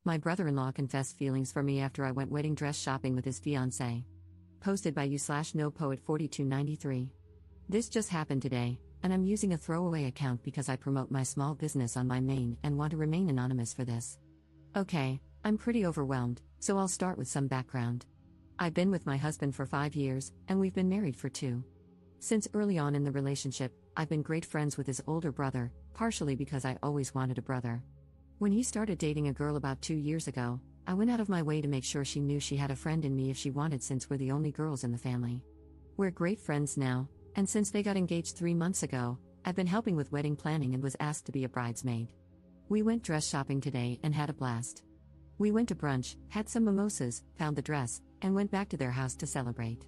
My brother-in-law confessed feelings for me after I went wedding dress shopping with his fiancée. Posted by you/NoPoet4293. This just happened today, and I'm using a throwaway account because I promote my small business on my main and want to remain anonymous for this. Okay, I'm pretty overwhelmed, so I'll start with some background. I've been with my husband for 5 years, and we've been married for 2. Since early on in the relationship, I've been great friends with his older brother, partially because I always wanted a brother. When he started dating a girl about 2 years ago, I went out of my way to make sure she knew she had a friend in me if she wanted, since we're the only girls in the family. We're great friends now, and since they got engaged 3 months ago, I've been helping with wedding planning and was asked to be a bridesmaid. We went dress shopping today and had a blast. We went to brunch, had some mimosas, found the dress, and went back to their house to celebrate.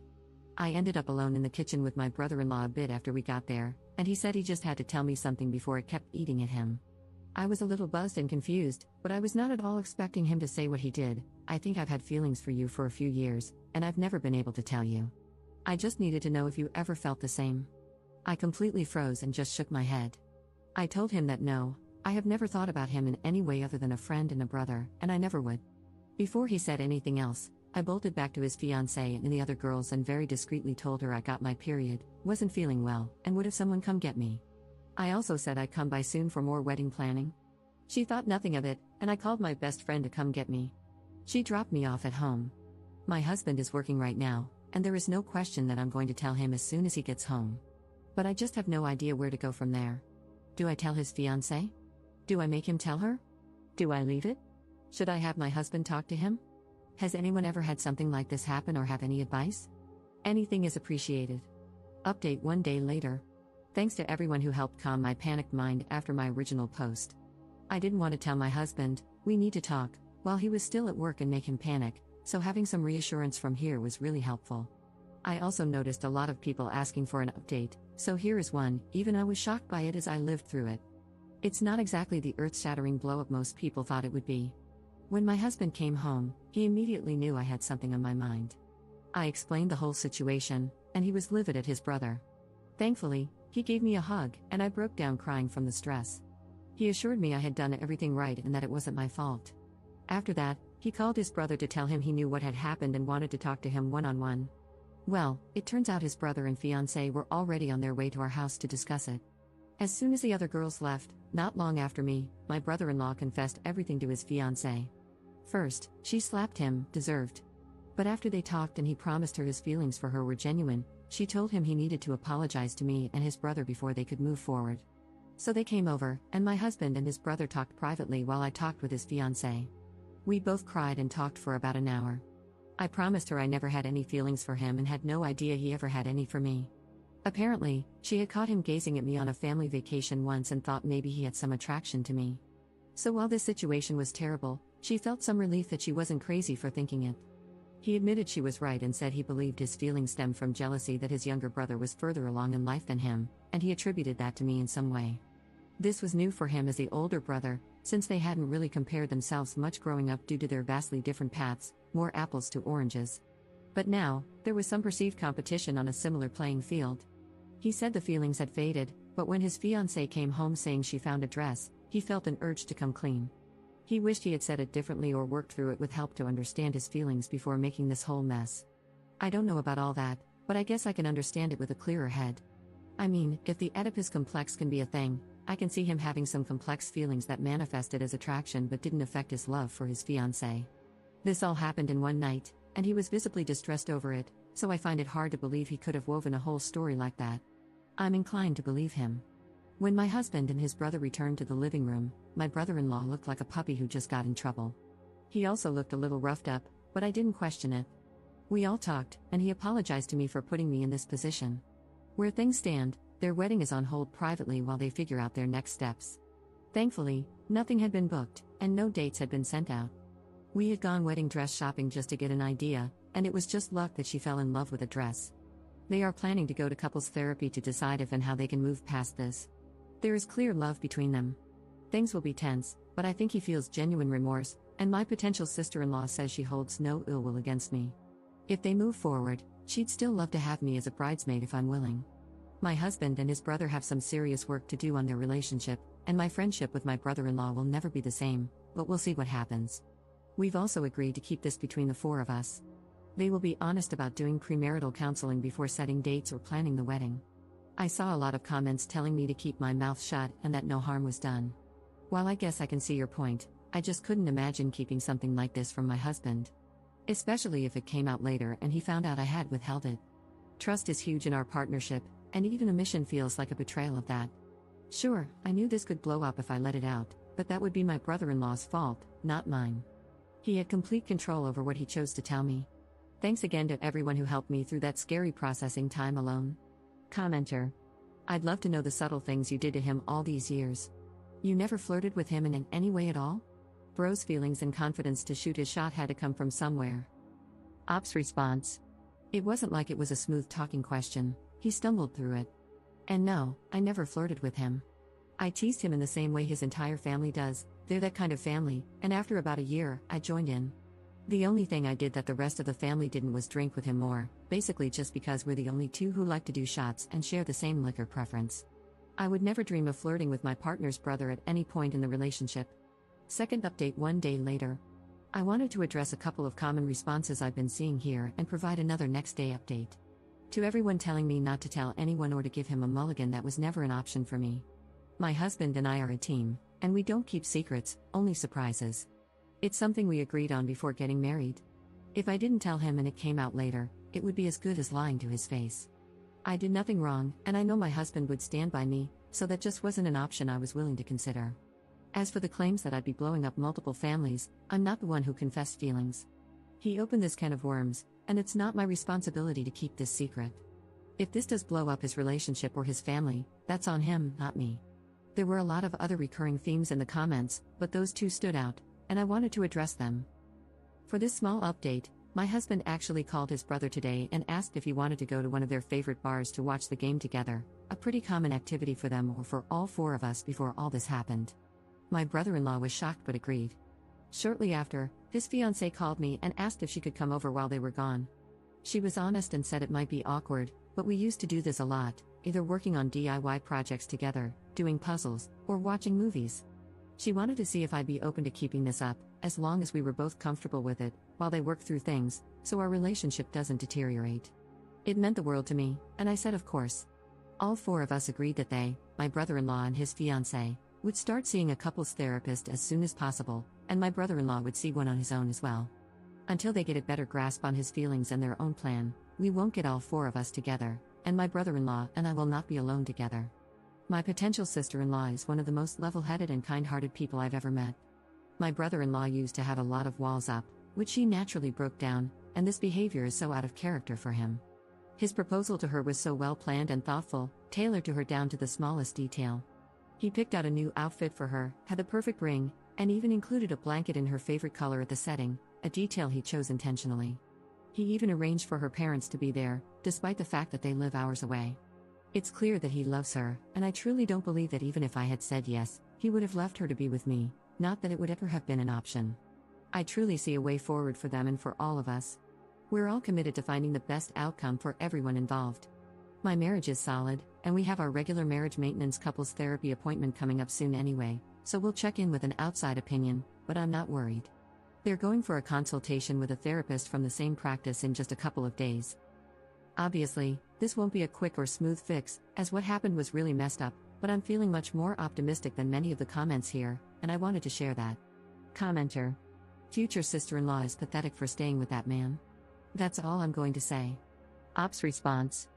I ended up alone in the kitchen with my brother-in-law a bit after we got there, and he said he just had to tell me something before it kept eating at him. I was a little buzzed and confused, but I was not at all expecting him to say what he did. I think I've had feelings for you for a few years, and I've never been able to tell you. I just needed to know if you ever felt the same. I completely froze and just shook my head. I told him that no, I have never thought about him in any way other than a friend and a brother, and I never would. Before he said anything else, I bolted back to his fiancée and the other girls and very discreetly told her I got my period, wasn't feeling well, and would have someone come get me. I also said I'd come by soon for more wedding planning. She thought nothing of it, and I called my best friend to come get me. She dropped me off at home. My husband is working right now, and there is no question that I'm going to tell him as soon as he gets home. But I just have no idea where to go from there. Do I tell his fiancée? Do I make him tell her? Do I leave it? Should I have my husband talk to him? Has anyone ever had something like this happen or have any advice? Anything is appreciated. Update 1 day later. Thanks to everyone who helped calm my panicked mind after my original post. I didn't want to tell my husband, we need to talk, while he was still at work and make him panic, so having some reassurance from here was really helpful. I also noticed a lot of people asking for an update, so here is one, even I was shocked by it as I lived through it. It's not exactly the earth-shattering blow-up most people thought it would be. When my husband came home, he immediately knew I had something on my mind. I explained the whole situation, and he was livid at his brother. Thankfully, he gave me a hug, and I broke down crying from the stress. He assured me I had done everything right and that it wasn't my fault. After that, he called his brother to tell him he knew what had happened and wanted to talk to him one-on-one. Well, it turns out his brother and fiancée were already on their way to our house to discuss it. As soon as the other girls left, not long after me, my brother-in-law confessed everything to his fiancée. First, she slapped him, deserved. But after they talked and he promised her his feelings for her were genuine, she told him he needed to apologize to me and his brother before they could move forward. So they came over, and my husband and his brother talked privately while I talked with his fiancée. We both cried and talked for about an hour. I promised her I never had any feelings for him and had no idea he ever had any for me. Apparently, she had caught him gazing at me on a family vacation once and thought maybe he had some attraction to me. So while this situation was terrible, she felt some relief that she wasn't crazy for thinking it. He admitted she was right and said he believed his feelings stemmed from jealousy that his younger brother was further along in life than him, and he attributed that to me in some way. This was new for him as the older brother, since they hadn't really compared themselves much growing up due to their vastly different paths, more apples to oranges. But now, there was some perceived competition on a similar playing field. He said the feelings had faded, but when his fiancée came home saying she found a dress, he felt an urge to come clean. He wished he had said it differently or worked through it with help to understand his feelings before making this whole mess. I don't know about all that, but I guess I can understand it with a clearer head. I mean, if the Oedipus complex can be a thing, I can see him having some complex feelings that manifested as attraction but didn't affect his love for his fiancée. This all happened in one night, and he was visibly distressed over it, so I find it hard to believe he could have woven a whole story like that. I'm inclined to believe him. When my husband and his brother returned to the living room, my brother-in-law looked like a puppy who just got in trouble. He also looked a little roughed up, but I didn't question it. We all talked, and he apologized to me for putting me in this position. Where things stand, their wedding is on hold privately while they figure out their next steps. Thankfully, nothing had been booked, and no dates had been sent out. We had gone wedding dress shopping just to get an idea, and it was just luck that she fell in love with a dress. They are planning to go to couples therapy to decide if and how they can move past this. There is clear love between them. Things will be tense, but I think he feels genuine remorse, and my potential sister-in-law says she holds no ill will against me. If they move forward, she'd still love to have me as a bridesmaid if I'm willing. My husband and his brother have some serious work to do on their relationship, and my friendship with my brother-in-law will never be the same, but we'll see what happens. We've also agreed to keep this between the four of us. They will be honest about doing premarital counseling before setting dates or planning the wedding. I saw a lot of comments telling me to keep my mouth shut and that no harm was done. While I guess I can see your point, I just couldn't imagine keeping something like this from my husband. Especially if it came out later and he found out I had withheld it. Trust is huge in our partnership, and even omission feels like a betrayal of that. Sure, I knew this could blow up if I let it out, but that would be my brother-in-law's fault, not mine. He had complete control over what he chose to tell me. Thanks again to everyone who helped me through that scary processing time alone. Commenter. I'd love to know the subtle things you did to him all these years. You never flirted with him in any way at all? Bro's feelings and confidence to shoot his shot had to come from somewhere. Ops response. It wasn't like it was a smooth talking question, he stumbled through it. And no, I never flirted with him. I teased him in the same way his entire family does, they're that kind of family, and after about a year, I joined in. The only thing I did that the rest of the family didn't was drink with him more, basically just because we're the only two who like to do shots and share the same liquor preference. I would never dream of flirting with my partner's brother at any point in the relationship. Second update 1 day later. I wanted to address a couple of common responses I've been seeing here and provide another next day update. To everyone telling me not to tell anyone or to give him a mulligan, that was never an option for me. My husband and I are a team, and we don't keep secrets, only surprises. It's something we agreed on before getting married. If I didn't tell him and it came out later, it would be as good as lying to his face. I did nothing wrong, and I know my husband would stand by me, so that just wasn't an option I was willing to consider. As for the claims that I'd be blowing up multiple families, I'm not the one who confessed feelings. He opened this can of worms, and it's not my responsibility to keep this secret. If this does blow up his relationship or his family, that's on him, not me. There were a lot of other recurring themes in the comments, but those two stood out, and I wanted to address them. For this small update, my husband actually called his brother today and asked if he wanted to go to one of their favorite bars to watch the game together, a pretty common activity for them or for all four of us before all this happened. My brother-in-law was shocked but agreed. Shortly after, his fiancée called me and asked if she could come over while they were gone. She was honest and said it might be awkward, but we used to do this a lot, either working on DIY projects together, doing puzzles, or watching movies. She wanted to see if I'd be open to keeping this up, as long as we were both comfortable with it, while they worked through things, so our relationship doesn't deteriorate. It meant the world to me, and I said of course. All four of us agreed that they, my brother-in-law and his fiancée, would start seeing a couples therapist as soon as possible, and my brother-in-law would see one on his own as well. Until they get a better grasp on his feelings and their own plan, we won't get all four of us together, and my brother-in-law and I will not be alone together. My potential sister-in-law is one of the most level-headed and kind-hearted people I've ever met. My brother-in-law used to have a lot of walls up, which she naturally broke down, and this behavior is so out of character for him. His proposal to her was so well-planned and thoughtful, tailored to her down to the smallest detail. He picked out a new outfit for her, had the perfect ring, and even included a blanket in her favorite color at the setting, a detail he chose intentionally. He even arranged for her parents to be there, despite the fact that they live hours away. It's clear that he loves her, and I truly don't believe that even if I had said yes, he would have left her to be with me, not that it would ever have been an option. I truly see a way forward for them and for all of us. We're all committed to finding the best outcome for everyone involved. My marriage is solid, and we have our regular marriage maintenance couples therapy appointment coming up soon anyway, so we'll check in with an outside opinion, but I'm not worried. They're going for a consultation with a therapist from the same practice in just a couple of days. Obviously, this won't be a quick or smooth fix, as what happened was really messed up, but I'm feeling much more optimistic than many of the comments here, and I wanted to share that. Commenter. Future sister-in-law is pathetic for staying with that man. That's all I'm going to say. Ops response.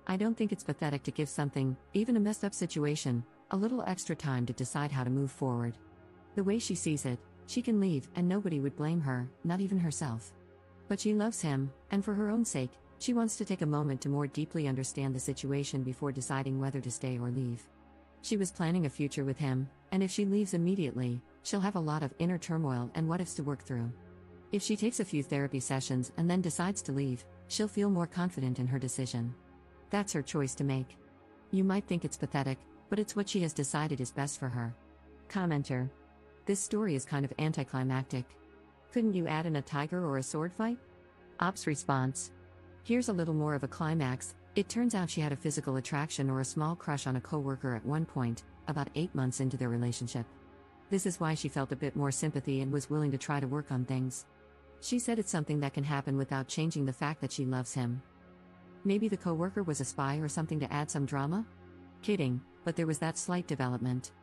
I don't think it's pathetic to give something, even a messed up situation, a little extra time to decide how to move forward. The way she sees it, she can leave and nobody would blame her, not even herself. But she loves him, and for her own sake, she wants to take a moment to more deeply understand the situation before deciding whether to stay or leave. She was planning a future with him, and if she leaves immediately, she'll have a lot of inner turmoil and what-ifs to work through. If she takes a few therapy sessions and then decides to leave, she'll feel more confident in her decision. That's her choice to make. You might think it's pathetic, but it's what she has decided is best for her. Commenter. This story is kind of anticlimactic. Couldn't you add in a tiger or a sword fight? Ops response. Here's a little more of a climax. It turns out she had a physical attraction or a small crush on a coworker at one point, about 8 months into their relationship. This is why she felt a bit more sympathy and was willing to try to work on things. She said it's something that can happen without changing the fact that she loves him. Maybe the coworker was a spy or something to add some drama? Kidding, but there was that slight development.